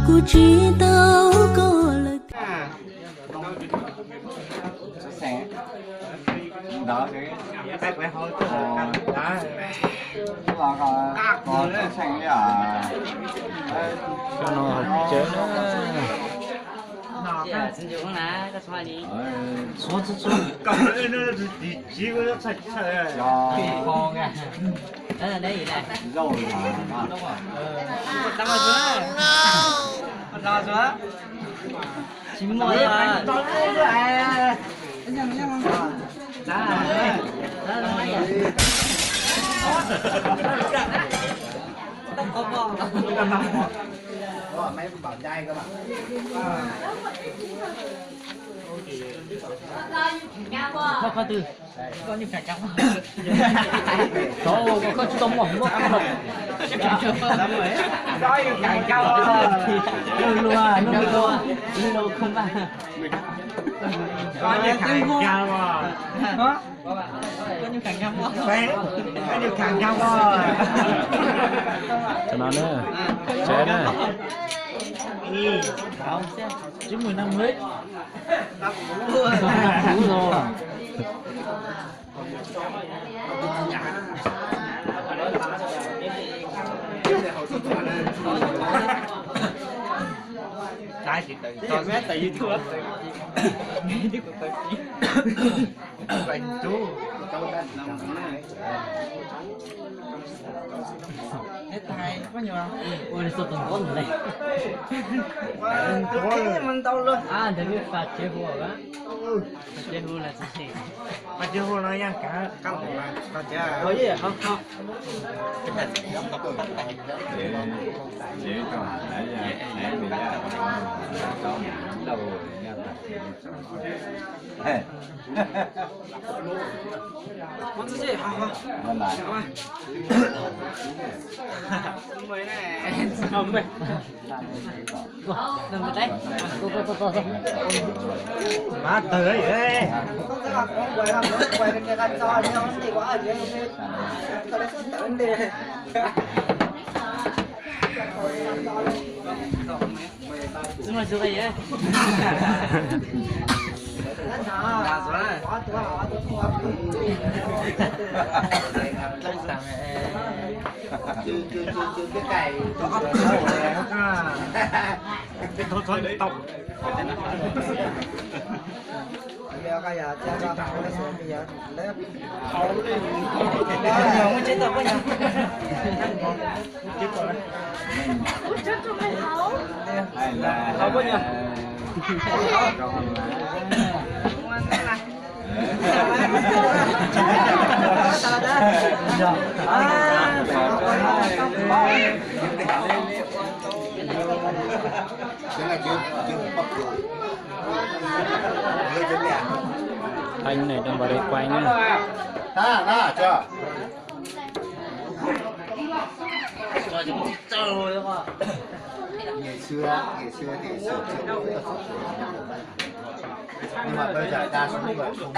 cô chỉ tao có lời đó cái cách với hơi đó còn cái xanh đấy à cho nó học chế 야, 진짜 오나 그 소환이. 지금 차 con à. Đó là đấy gì này. rồi Tao xuống. Tao xuống. Chín mươi à. Đó là mấy bảo trai các bạn có từ có những cảnh trong có chút tông mỏng mất ăn có những cảnh trong luôn không ba có những cảnh trong có những cảnh trong có những cảnh trong cho nó nữa chế nữa không xem 90 năm mới trái thì to mét tại vì thua bánh chú hết tay có nhiều không? Ôi sao từng con này? Mình tao luôn. À, để biết phạt chế hồ á. Chế hồ là gì? Phạt chế hồ nó nhang cá căng là phạt chế. Có gì không? Không. dễ còn nãy mình ra có đâu nha Món gì? Không. nên là Mới này. Không mày. Đừng đấy. Cô. má tới ơi Nhưng mà chưa gì ấy. chưa cái cày thôi tộc bây giờ cái giờ cha ra bây giờ lấy Nhiều mới chết tao có nhiều. chết trong này hấu hay là Không có nhiều. cái là chưa bắt rồi anh này đang vào đây quay nhá đó chưa ngày xưa thì sửa chữa nhưng mà bây giờ đa số người không